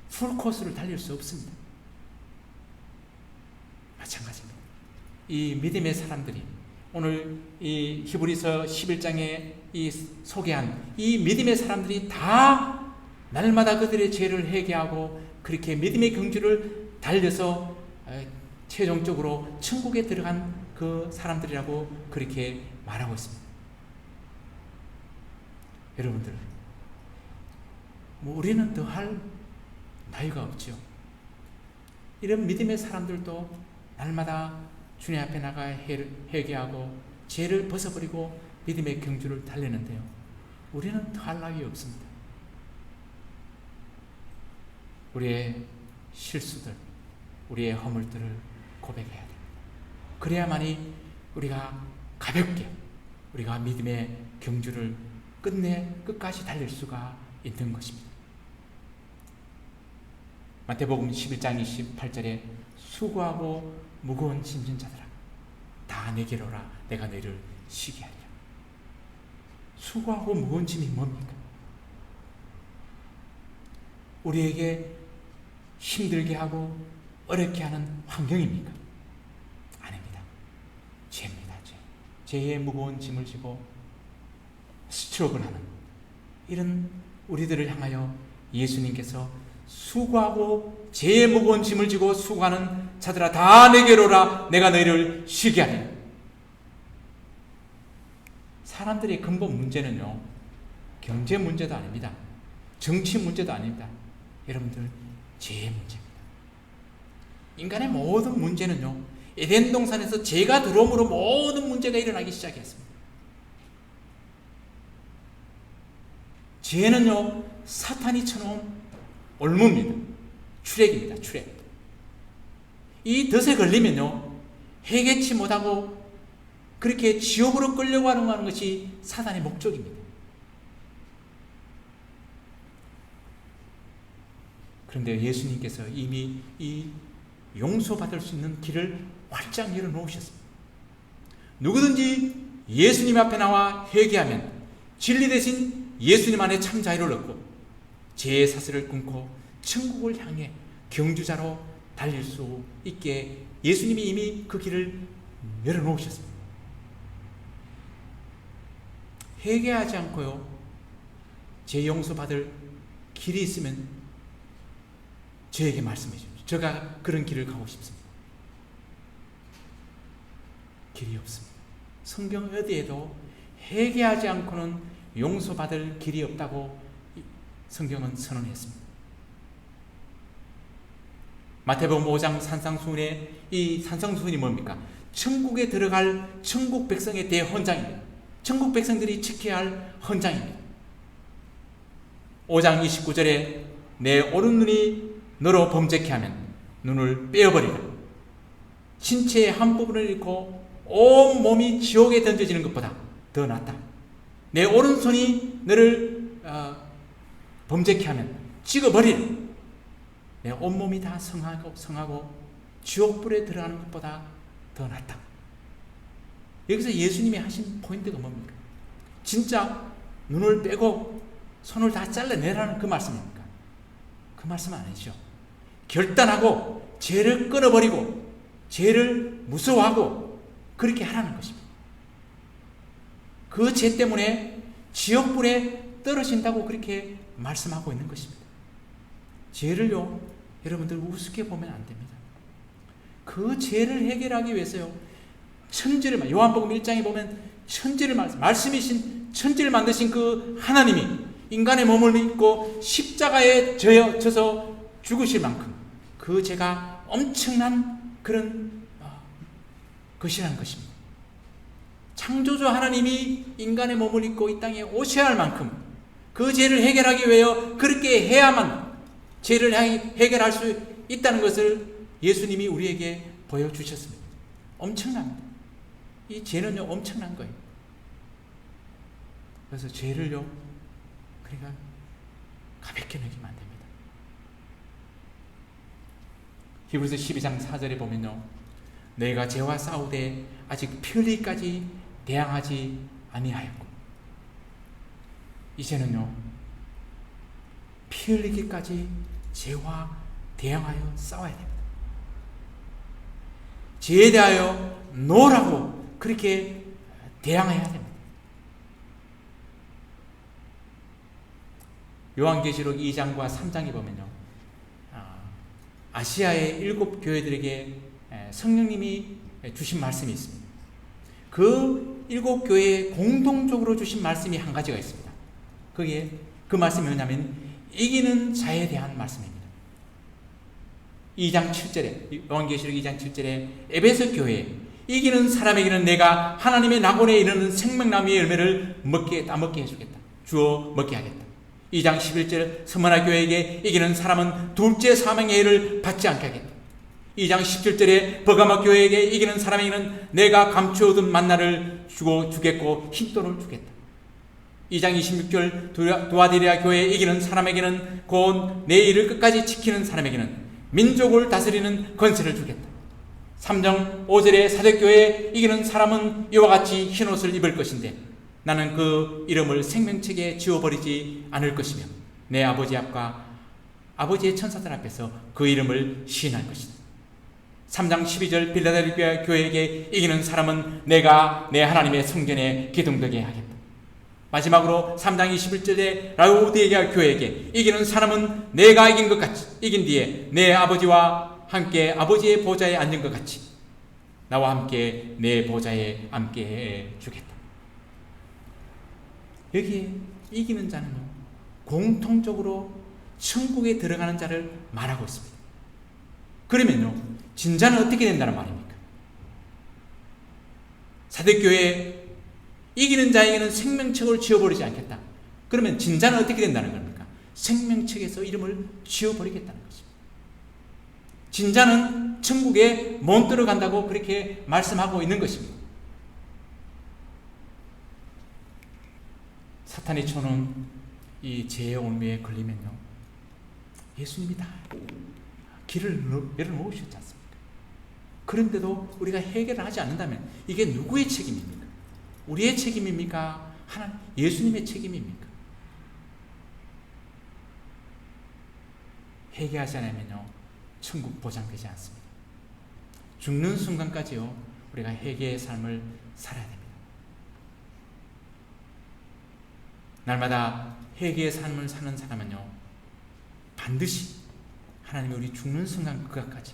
S4: 풀코스를 달릴 수 없습니다. 마찬가지입니다. 이 믿음의 사람들이 오늘 이 히브리서 11장에 이 소개한 이 믿음의 사람들이 다 날마다 그들의 죄를 회개하고 그렇게 믿음의 경주를 달려서 최종적으로 천국에 들어간 그 사람들이라고 그렇게 말하고 있습니다. 여러분들, 우리는 더 할 나이가 없죠. 이런 믿음의 사람들도 날마다 주님 앞에 나가 회개하고 죄를 벗어버리고 믿음의 경주를 달리는데요, 우리는 더 할 나위 없습니다. 우리의 실수들, 우리의 허물들을 고백해야 됩니다. 그래야만이 우리가 가볍게 우리가 믿음의 경주를 끝까지 달릴 수가 있는 것입니다. 마태복음 11장 28절에 수고하고 무거운 짐진 자들아 다 내게로 오라 내가 너희를 쉬게 하리라. 수고하고 무거운 짐이 뭡니까? 우리에게 힘들게 하고 어렵게 하는 환경입니까? 아닙니다. 죄입니다. 죄의 무거운 짐을 지고 스트로크를 하는 이런 우리들을 향하여 예수님께서 수고하고 죄의 무거운 짐을 지고 수고하는 자들아 다 내게로 오라 내가 너희를 쉬게 하리라. 사람들의 근본 문제는요, 경제 문제도 아닙니다. 정치 문제도 아닙니다. 여러분들, 죄의 문제입니다. 인간의 모든 문제는요, 에덴 동산에서 죄가 들어옴으로 모든 문제가 일어나기 시작했습니다. 죄는요, 사탄이 쳐놓은 올무입니다. 출애굽입니다. 출애굽. 이 덫에 걸리면요, 해결치 못하고 그렇게 지옥으로 끌려가는 것이 사탄의 목적입니다. 그런데 예수님께서 이미 이 용서받을 수 있는 길을 활짝 열어놓으셨습니다. 누구든지 예수님 앞에 나와 회개하면 진리 대신 예수님 안에 참 자유를 얻고 죄의 사슬을 끊고 천국을 향해 경주자로 달릴 수 있게 예수님이 이미 그 길을 열어놓으셨습니다. 회개하지 않고요, 죄 용서받을 길이 있으면 저에게 말씀해 주십시오. 제가 그런 길을 가고 싶습니다. 길이 없습니다. 성경 어디에도 회개하지 않고는 용서받을 길이 없다고 성경은 선언했습니다. 마태복음 5장 산상수훈의 이 산상수훈이 뭡니까? 천국에 들어갈 천국 백성의 대헌장입니다. 천국 백성들이 지켜야 할 헌장입니다. 5장 29절에 내 오른 눈이 너로 범죄케 하면 눈을 빼어버리라. 신체의 한 부분을 잃고 온 몸이 지옥에 던져지는 것보다 더 낫다. 내 오른손이 너를 범죄케 하면 찍어버리라. 내 온몸이 다 성하고 지옥불에 들어가는 것보다 더 낫다. 여기서 예수님이 하신 포인트가 뭡니까? 진짜 눈을 빼고 손을 다 잘라내라는 그 말씀입니까? 그 말씀 아니죠. 결단하고 죄를 끊어버리고 죄를 무서워하고 그렇게 하라는 것입니다. 그 죄 때문에 지옥불에 떨어진다고 그렇게 말씀하고 있는 것입니다. 죄를요, 여러분들 우습게 보면 안 됩니다. 그 죄를 해결하기 위해서요, 천지를, 요한복음 1장에 보면 천지를 말씀이신 천지를 만드신 그 하나님이 인간의 몸을 입고 십자가에 져서 죽으실 만큼 그 죄가 엄청난 그런 것이라는 것입니다. 창조주 하나님이 인간의 몸을 입고 이 땅에 오셔야 할 만큼 그 죄를 해결하기 위하여 그렇게 해야만 죄를 해결할 수 있다는 것을 예수님이 우리에게 보여주셨습니다. 엄청납니다. 이 죄는요, 엄청난 거예요. 그래서 죄를요, 그러니까 가볍게 여기면 안 됩니다. 히브리서 12장 4절에 보면요, 너희가 죄와 싸우되 아직 피 흘리기까지 대항하지 아니하였고, 이제는요, 피 흘리기까지 죄와 대항하여 싸워야 됩니다. 죄에 대하여 노라고 그렇게 대항해야 됩니다. 요한계시록 2장과 3장에 보면요, 아시아의 7 교회들에게 성령님이 주신 말씀이 있습니다. 그 7 교회에 공동적으로 주신 말씀이 한 가지가 있습니다. 그 말씀이 뭐냐면 이기는 자에 대한 말씀입니다. 2장 7절에, 요한계시록 2장 7절에 에베소 교회에 이기는 사람에게는 내가 하나님의 낙원에 이르는 생명나무의 열매를 따먹게 해주겠다. 주어 먹게 하겠다. 2장 11절 스무나 교회에게 이기는 사람은 둘째 사망의 해를 받지 않게 하겠다. 2장 17절에 버가마 교회에게 이기는 사람에게는 내가 감추어둔 만나를 주겠고 흰돌을 주겠다. 2장 26절 두아디리아 교회에 이기는 사람에게는 곧 내 일을 끝까지 지키는 사람에게는 민족을 다스리는 권세를 주겠다. 3장 5절에 사도교회에 이기는 사람은 이와 같이 흰옷을 입을 것인데 나는 그 이름을 생명책에 지워버리지 않을 것이며 내 아버지 앞과 아버지의 천사들 앞에서 그 이름을 시인할 것이다. 3장 12절 빌라델피아 교회에게 이기는 사람은 내가 내 하나님의 성전에 기둥되게 하겠다. 마지막으로 3장 21절에 라우디게아 교회에게 이기는 사람은 내가 이긴 것 같이 이긴 뒤에 내 아버지와 함께 아버지의 보좌에 앉은 것 같이 나와 함께 내 보좌에 앉게 해 주겠다. 여기에 이기는 자는요, 공통적으로 천국에 들어가는 자를 말하고 있습니다. 그러면요, 진자는 어떻게 된다는 말입니까? 사도교회에 이기는 자에게는 생명책을 지워버리지 않겠다. 그러면 진자는 어떻게 된다는 겁니까? 생명책에서 이름을 지워버리겠다는 것입니다. 진자는 천국에 못 들어간다고 그렇게 말씀하고 있는 것입니다. 사탄이 쳐놓은 이 죄의 올무에 걸리면요, 예수님이 다 길을 열어놓으셨지 않습니까? 그런데도 우리가 해결을 하지 않는다면 이게 누구의 책임입니까? 우리의 책임입니까? 하나님, 예수님의 책임입니까? 회개하지 않으면요, 천국 보장되지 않습니다. 죽는 순간까지요, 우리가 회개의 삶을 살아야 됩니다. 날마다 회개의 삶을 사는 사람은요, 반드시 하나님이 우리 죽는 순간 그까지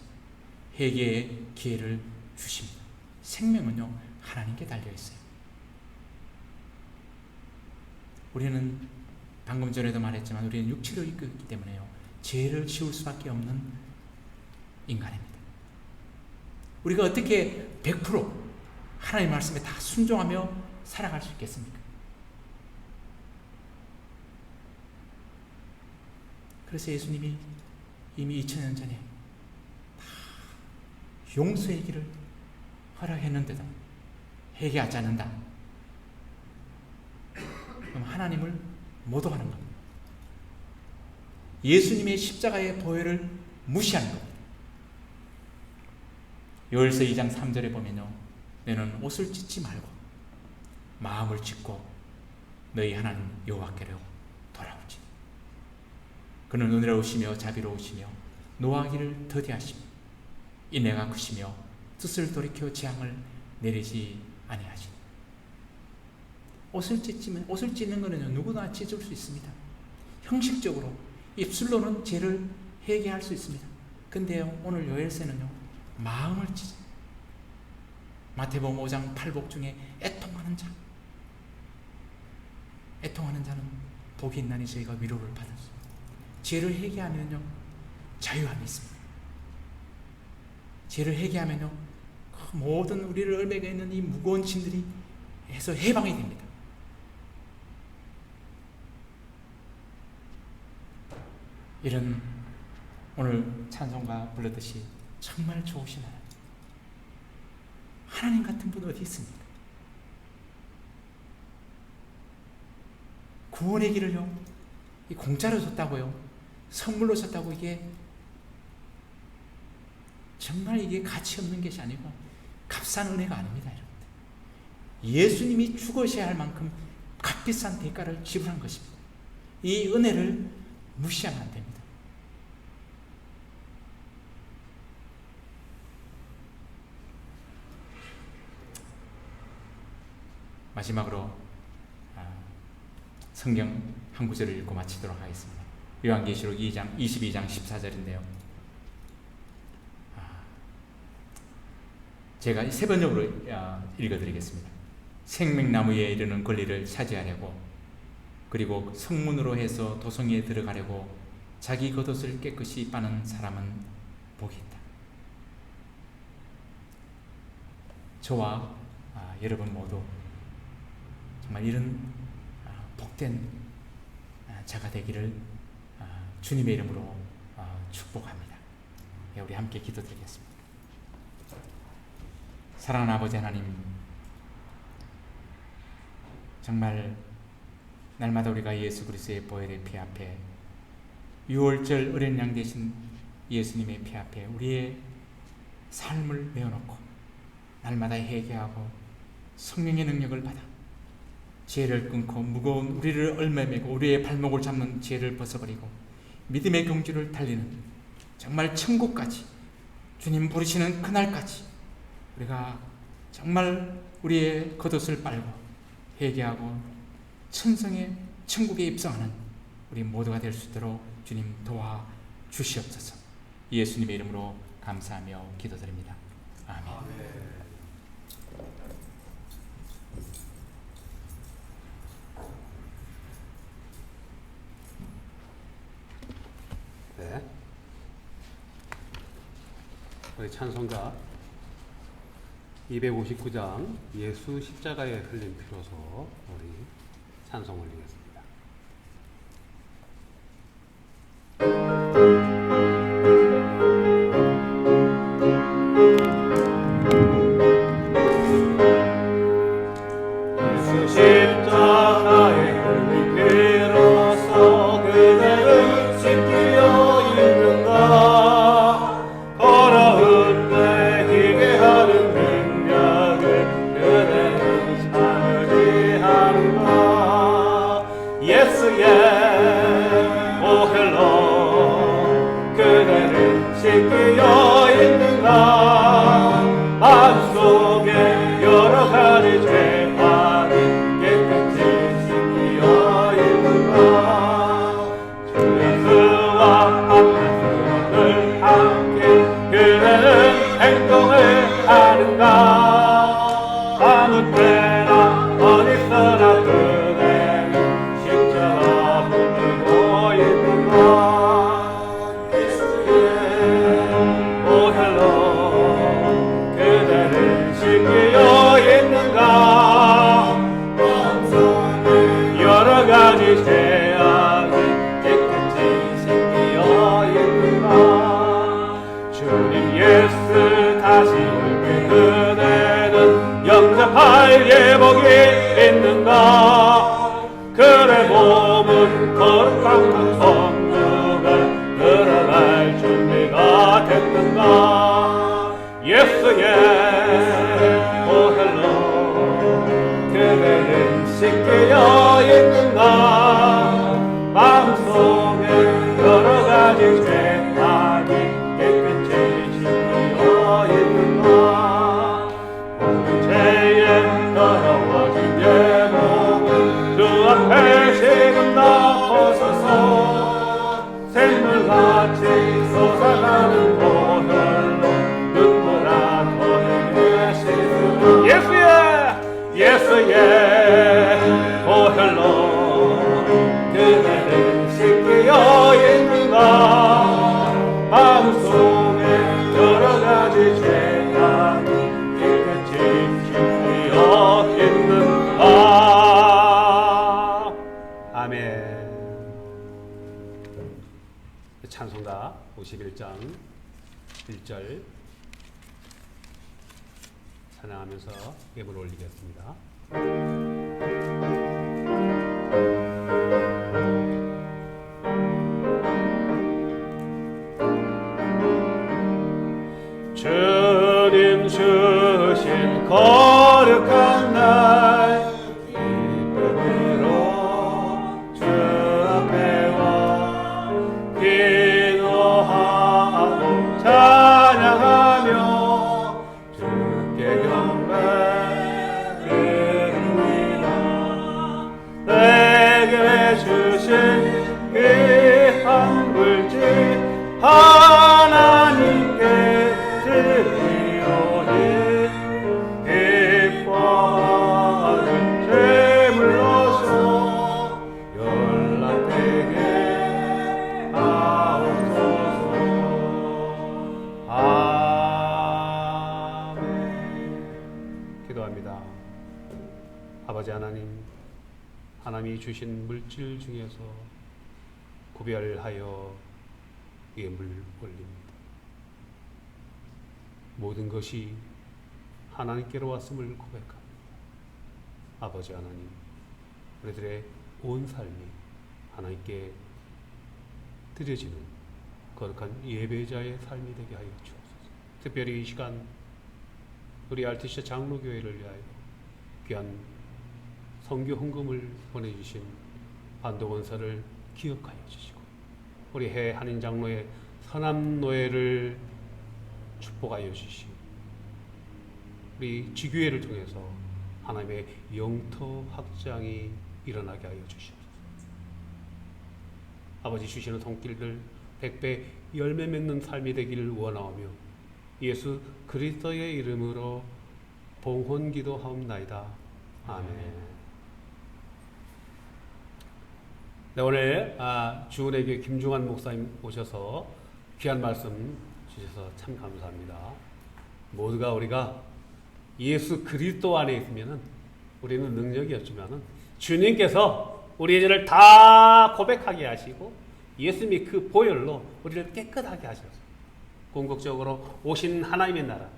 S4: 회개의 기회를 주십니다. 생명은요, 하나님께 달려있어요. 우리는 방금 전에도 말했지만 우리는 육체로 있기 때문에요, 죄를 지울 수밖에 없는 인간입니다. 우리가 어떻게 100% 하나님의 말씀에 다 순종하며 살아갈 수 있겠습니까? 그래서 예수님이 이미 2000년 전에 다 용서의 길을 허락했는데도 회개하지 않는다. 그럼 하나님을 모독하는 겁니다. 예수님의 십자가의 보혈을 무시하는 겁니다. 요엘서 2장 3절에 보면요, 너는 옷을 찢지 말고 마음을 찢고 너희 하나님 여호와께로 돌아오지. 그는 은혜로우시며 자비로우시며 노하기를 더디하시며 인내가 크시며 뜻을 돌이켜 재앙을 내리지 아니하시니. 옷을 찢는 것은 누구나 찢을 수 있습니다. 형식적으로 입술로는 죄를 회개할 수 있습니다. 근데 오늘 요엘서는요, 마음을 찢어. 마태복음 5장 8복 중에 애통하는 자. 애통하는 자는 복이 있나니 저희가 위로를 받을 수 있습니다. 죄를 회개하면요, 자유함이 있습니다. 죄를 회개하면요, 그 모든 우리를 얽매고 있는 이 무거운 짐들이 해서 해방이 됩니다. 이런 오늘 찬송가 불렀듯이 정말 좋으신 하나님 같은 분 어디 있습니까? 구원의 길을요, 이 공짜로 줬다고요, 선물로 줬다고, 이게 정말 이게 가치 없는 것이 아니고 값싼 은혜가 아닙니다, 여러분들. 예수님이 죽으셔야 할 만큼 값비싼 대가를 지불한 것입니다. 이 은혜를 무시하면 안 됩니다. 마지막으로 성경 한 구절을 읽고 마치도록 하겠습니다. 요한계시록 2장 22장 14절인데요. 제가 세 번역으로 읽어드리겠습니다. 생명나무에 이르는 권리를 차지하려고, 그리고 성문으로 해서 도성에 들어가려고 자기 겉옷을 깨끗이 빠는 사람은 복이 있다. 저와 여러분 모두 정말 이런 복된 자가 되기를 주님의 이름으로 축복합니다. 우리 함께 기도드리겠습니다. 사랑하는 아버지 하나님, 정말 날마다 우리가 예수 그리스도의 보혈의 피 앞에, 유월절 어린 양 되신 예수님의 피 앞에 우리의 삶을 내어놓고 날마다 회개하고 성령의 능력을 받아 죄를 끊고 무거운 우리를 얽매매고 우리의 발목을 잡는 죄를 벗어버리고 믿음의 경주를 달리는 정말 천국까지, 주님 부르시는 그날까지 우리가 정말 우리의 겉옷을 빨고 회개하고 천성의 천국에 입성하는 우리 모두가 될 수 있도록 주님 도와 주시옵소서. 예수님의 이름으로 감사하며 기도드립니다. 아멘.
S1: 네. 우리 찬송가 259장 예수 십자가에 흘린 피로서 우리 찬송 올리겠습니다.
S2: 예수 십자가에 흘린 피로서 그대를 지키려 있는가. 더러운 내 희게 하는 능력을 그대는 참으리 하는가. 예수의 오헬로 그대를 지키려 있는가. 마음속에 여러 가지 죄악이 깨끗이 씻기어 있는가. 주 예수와 앞에서를 함께 그대는 행동을 하는가. 아무 때나 어디서나 그대는 십자가 붙들고 있는가. 예수의 오헬로 그대를 지키어 있는가. 여러 가지 죄악이 깨끗이 씻기어 있는가. 주님 예수 다시 올 때 그대는 영접할 예복이 있는가. 그대 몸은 거룩한 성도가 들어갈 준비가 됐는가. 예수의 오헬로 그대는 씻기어 있는가. 마음속에 여러 가지 죄악이 깨끗이 씻기어 있는가. 모든 죄에 더러워진 예복을 주 앞에 지금 다 벗어서 샘물같이 솟아나는 쉽게 여행가 마음속에 여러 가지 죄악이 깨끗이 되어 있는가.
S1: 아멘. 찬송가 51장 1절 찬양하면서 예물 올리겠습니다.
S2: 주님 주신 거룩한 날 기쁨으로 주 앞에 와 기도하고 찬양하며 주께 경배드립니다. 내게 주신 귀한 물질 하나님께 드리오니 기뻐하는 제물로서 연락되게 하옵소서. 아멘.
S1: 기도합니다. 아버지 하나님이 주신 물질 중에서 구별하여 예물 올립니다. 모든 것이 하나님께로 왔음을 고백합니다. 아버지 하나님, 우리들의 온 삶이 하나님께 드려지는 거룩한 예배자의 삶이 되게 하여 주옵소서. 특별히 이 시간 우리 RTC 장로교회를 위하여 귀한 선교 헌금을 보내주신 반도원사를 기억하여 주시고 우리 해 한인 장로의 선한 노예를 축복하여 주시고 우리 지교회를 통해서 하나님의 영토 확장이 일어나게 하여 주시옵소서. 아버지 주시는 손길들 100배 열매 맺는 삶이 되기를 원하오며 예수 그리스도의 이름으로 봉헌 기도하옵나이다. 아멘. 네, 오늘 주은혜교회 김중환 목사님 오셔서 귀한 말씀 주셔서 참 감사합니다. 모두가 우리가 예수 그리스도 안에 있으면은 우리는 능력이 없지만은 주님께서 우리의 죄를 다 고백하게 하시고 예수님이 그 보혈로 우리를 깨끗하게 하셔서 궁극적으로 오신 하나님의 나라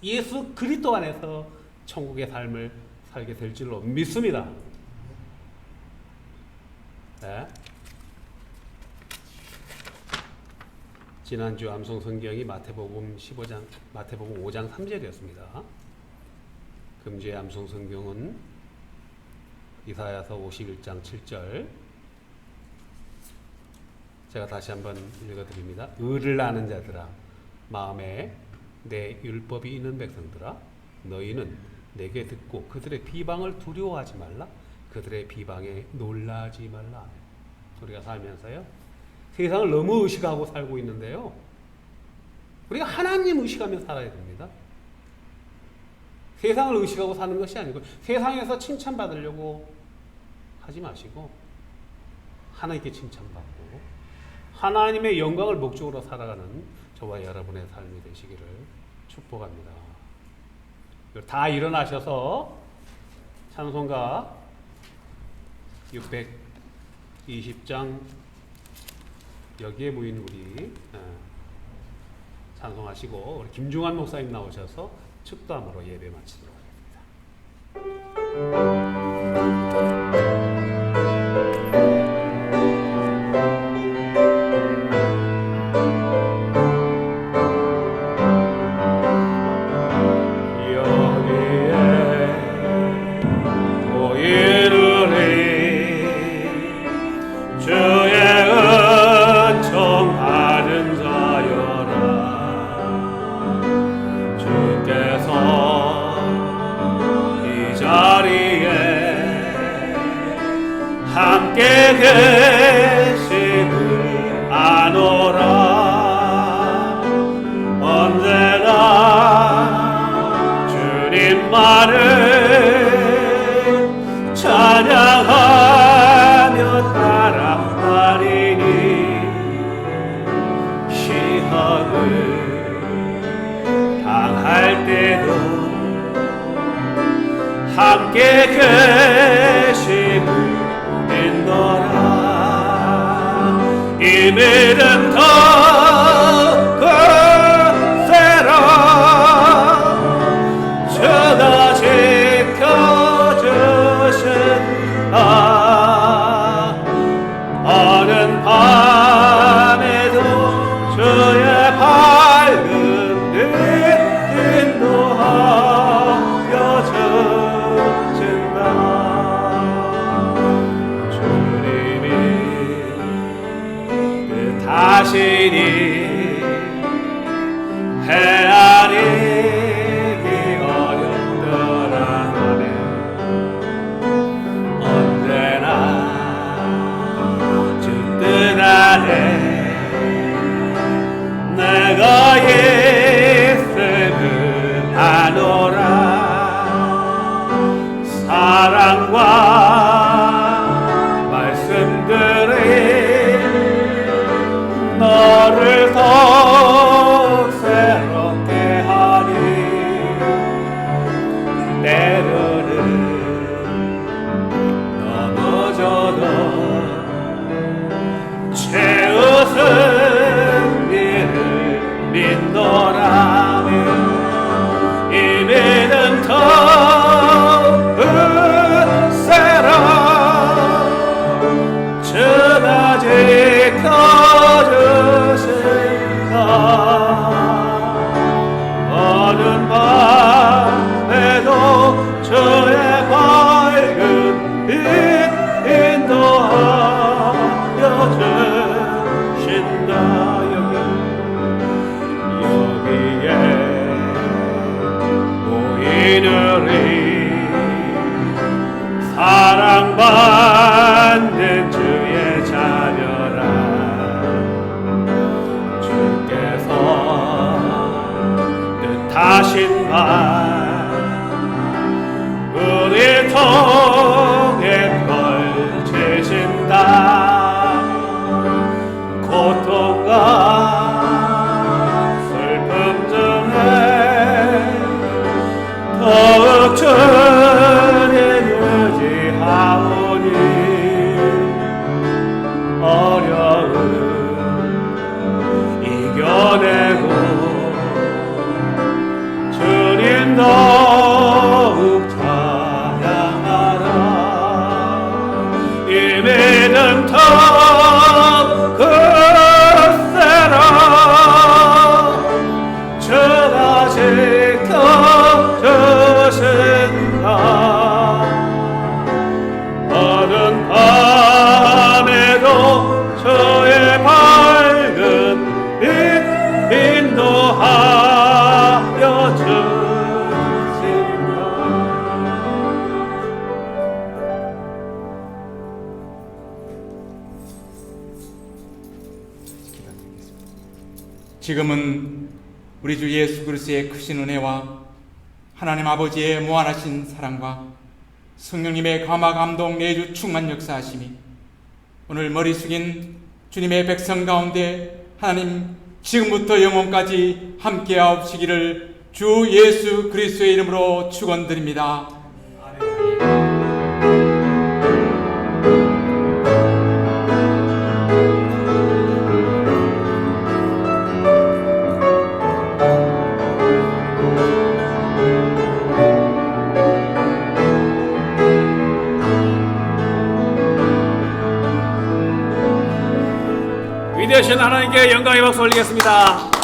S1: 예수 그리스도 안에서 천국의 삶을 살게 될 줄로 믿습니다. 네. 지난주 암송 성경이 마태복음 5장 3절이었습니다. 금주의 암송 성경은 이사야서 51장 7절. 제가 다시 한번 읽어드립니다. 의를 아는 자들아, 마음에 내 율법이 있는 백성들아, 너희는 내게 듣고 그들의 비방을 두려워하지 말라. 그들의 비방에 놀라지 말라. 우리가 살면서요, 세상을 너무 의식하고 살고 있는데요, 우리가 하나님 의식하며 살아야 됩니다. 세상을 의식하고 사는 것이 아니고 세상에서 칭찬받으려고 하지 마시고 하나님께 칭찬받고 하나님의 영광을 목적으로 살아가는 저와 여러분의 삶이 되시기를 축복합니다. 다 일어나셔서 찬송가 620장 여기에 모인 우리 찬송하시고 우리 김중환 목사님 나오셔서 축도함으로 예배 마치도록 하겠습니다.
S2: 함께 계심을 아노라. 언제나 주님만을 찬양하며 따라가리. 함께 계시는도라. 이 믿음 더 굳세라. 주가 지켜주신다. 어른 밤에도 주의 밝은 빛 인도하여 주신다. 주님이 뜻하시니 헤아리기 어렵더라 하네. 언제나 주 뜻 안에 내가 있음을 아노라. 사랑과 말씀들이 너를 더욱 새롭게 하리. 때로는 넘어져도 최우선 일을 믿노라며 이 믿음 더 굳세라. 주가 지켜주신다. 어느 밤에도 주의 밝은 빛 인도하여 주신다. 여기에 모이느니 사랑받는 주의 자녀라. 주께서 뜻하신 바 우리 통에 펼치신다. 고통과 슬픔 중에 더욱 주님 의지하오니 어려움 이겨내고 주님 더욱 찬양하라. 이 믿음 더 굳세라. 주가 지켜주신다. 어두운 밤에도 주의 밝은 빛 인도하여 주신다.
S4: 지금은 우리 주 예수 그리스도의 크신 은혜와 하나님 아버지의 무한하신 사랑과 성령님의 감화 감동 내주 충만 역사하심이 오늘 머리 숙인 주님의 백성 가운데 하나님 지금부터 영원까지 함께하옵시기를 주 예수 그리스도의 이름으로 축원드립니다.
S2: 위대하신 하나님께 영광의 박수 올리겠습니다.